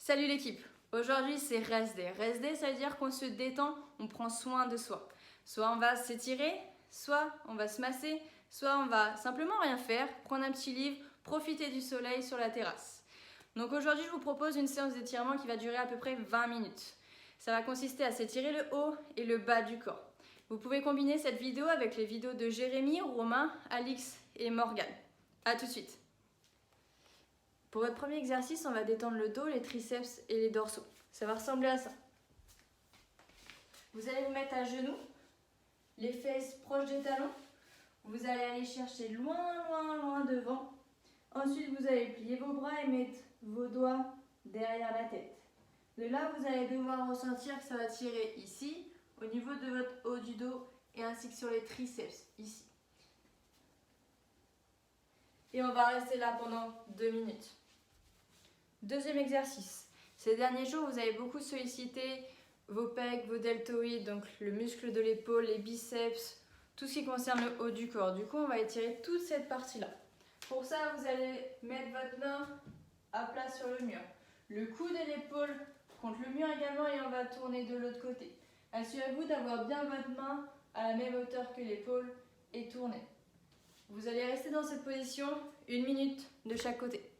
Salut l'équipe. Aujourd'hui c'est rest day. Rest day, ça veut dire qu'on se détend, on prend soin de soi. Soit on va s'étirer, soit on va se masser, soit on va simplement rien faire, prendre un petit livre, profiter du soleil sur la terrasse. Donc aujourd'hui je vous propose une séance d'étirement qui va durer à peu près 20 minutes. Ça va consister à s'étirer le haut et le bas du corps. Vous pouvez combiner cette vidéo avec les vidéos de Jérémy, Romain, Alix et Morgane. A tout de suite. Pour votre premier exercice, on va détendre le dos, les triceps et les dorsaux. Ça va ressembler à ça. Vous allez vous mettre à genoux, les fesses proches des talons. Vous allez aller chercher loin devant. Ensuite, vous allez plier vos bras et mettre vos doigts derrière la tête. De là, vous allez devoir ressentir que ça va tirer ici, au niveau de votre haut du dos et ainsi que sur les triceps, ici. Et on va rester là pendant 2 minutes. Deuxième exercice. Ces derniers jours, vous avez beaucoup sollicité vos pecs, vos deltoïdes, donc le muscle de l'épaule, les biceps, tout ce qui concerne le haut du corps. Du coup, on va étirer toute cette partie-là. Pour ça, vous allez mettre votre main à plat sur le mur. Le coude et l'épaule contre le mur également et on va tourner de l'autre côté. Assurez-vous d'avoir bien votre main à la même hauteur que l'épaule et tournez. Vous allez rester dans cette position 1 minute de chaque côté.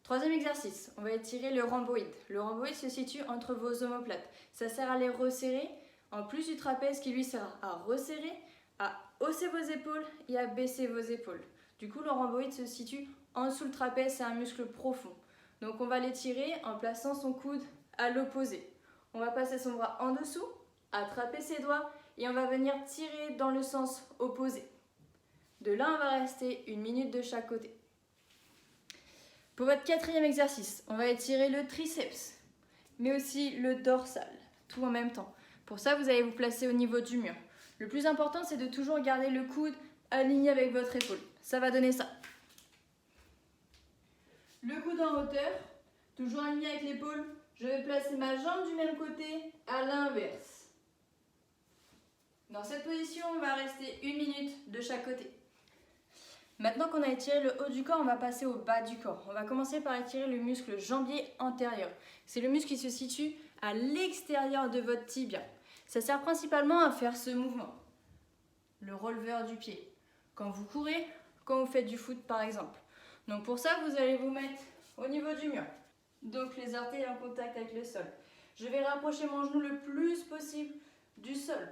Troisième exercice, on va étirer le rhomboïde. Le rhomboïde se situe entre vos omoplates. Ça sert à les resserrer, en plus du trapèze qui lui sert à resserrer, à hausser vos épaules et à baisser vos épaules. Du coup, le rhomboïde se situe en dessous le trapèze, c'est un muscle profond. Donc on va l'étirer en plaçant son coude à l'opposé. On va passer son bras en dessous, attraper ses doigts et on va venir tirer dans le sens opposé. De là, on va rester 1 minute de chaque côté. Pour votre quatrième exercice, on va étirer le triceps, mais aussi le dorsal, tout en même temps. Pour ça, vous allez vous placer au niveau du mur. Le plus important, c'est de toujours garder le coude aligné avec votre épaule. Ça va donner ça. Le coude en hauteur, toujours aligné avec l'épaule. Je vais placer ma jambe du même côté à l'inverse. Dans cette position, on va rester 1 minute de chaque côté. Maintenant qu'on a étiré le haut du corps, on va passer au bas du corps. On va commencer par étirer le muscle jambier antérieur. C'est le muscle qui se situe à l'extérieur de votre tibia. Ça sert principalement à faire ce mouvement, le releveur du pied. Quand vous courez, quand vous faites du foot par exemple. Donc pour ça, vous allez vous mettre au niveau du mur. Donc les orteils en contact avec le sol. Je vais rapprocher mon genou le plus possible du sol.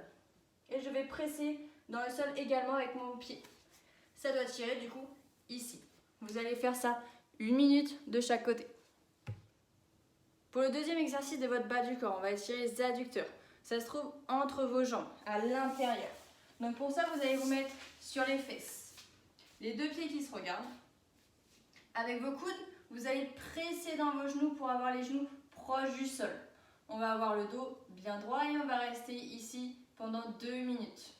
Et je vais presser dans le sol également avec mon pied. Ça doit tirer du coup ici. Vous allez faire ça 1 minute de chaque côté. Pour le deuxième exercice de votre bas du corps, on va étirer les adducteurs. Ça se trouve entre vos jambes, à l'intérieur. Donc pour ça, vous allez vous mettre sur les fesses. Les deux pieds qui se regardent. Avec vos coudes, vous allez presser dans vos genoux pour avoir les genoux proches du sol. On va avoir le dos bien droit et on va rester ici pendant 2 minutes.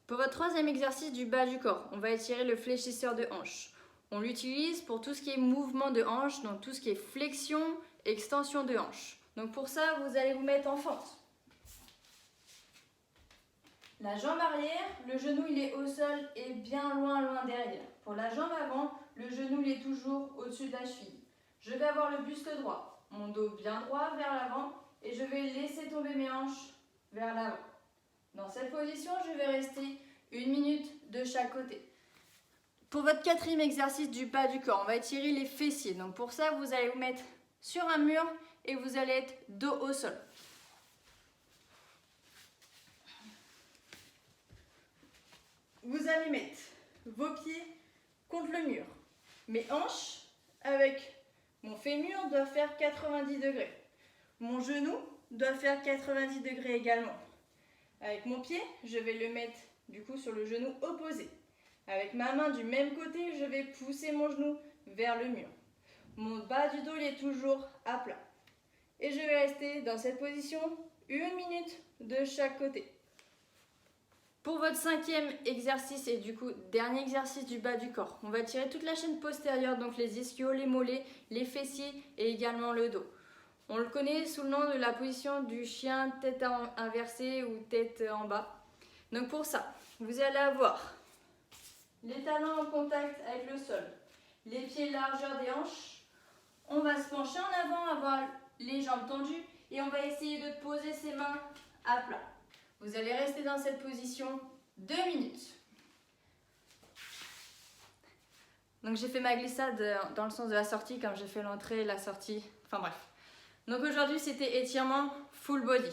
Pour votre troisième exercice du bas du corps, on va étirer le fléchisseur de hanche. On l'utilise pour tout ce qui est mouvement de hanche, donc tout ce qui est flexion, extension de hanche. Donc pour ça, vous allez vous mettre en fente. La jambe arrière, le genou il est au sol et bien loin derrière. Pour la jambe avant, le genou il est toujours au-dessus de la cheville. Je vais avoir le buste droit, mon dos bien droit vers l'avant et je vais laisser tomber mes hanches vers l'avant. Dans cette position, je vais rester 1 minute de chaque côté. Pour votre quatrième exercice du bas du corps, on va étirer les fessiers. Donc pour ça, vous allez vous mettre sur un mur et vous allez être dos au sol. Vous allez mettre vos pieds contre le mur. Mes hanches avec mon fémur doivent faire 90 degrés. Mon genou doit faire 90 degrés également. Avec mon pied, je vais le mettre du coup sur le genou opposé. Avec ma main du même côté, je vais pousser mon genou vers le mur. Mon bas du dos il est toujours à plat. Et je vais rester dans cette position 1 minute de chaque côté. Pour votre cinquième exercice et du coup dernier exercice du bas du corps, on va tirer toute la chaîne postérieure, donc les ischios, les mollets, les fessiers et également le dos. On le connaît sous le nom de la position du chien tête inversée ou tête en bas. Donc pour ça, vous allez avoir les talons en contact avec le sol, les pieds largeur des hanches. On va se pencher en avant, avoir les jambes tendues et on va essayer de poser ses mains à plat. Vous allez rester dans cette position 2 minutes. Donc j'ai fait ma glissade dans le sens de la sortie comme j'ai fait l'entrée et la sortie. Enfin bref. Donc aujourd'hui c'était étirement full body.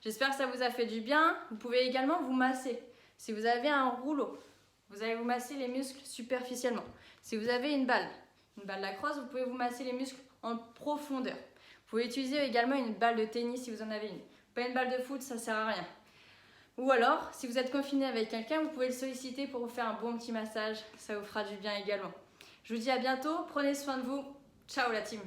J'espère que ça vous a fait du bien. Vous pouvez également vous masser. Si vous avez un rouleau, vous allez vous masser les muscles superficiellement. Si vous avez une balle lacrosse, vous pouvez vous masser les muscles en profondeur. Vous pouvez utiliser également une balle de tennis si vous en avez une. Pas une balle de foot, ça sert à rien. Ou alors, si vous êtes confiné avec quelqu'un, vous pouvez le solliciter pour vous faire un bon petit massage. Ça vous fera du bien également. Je vous dis à bientôt. Prenez soin de vous. Ciao la team.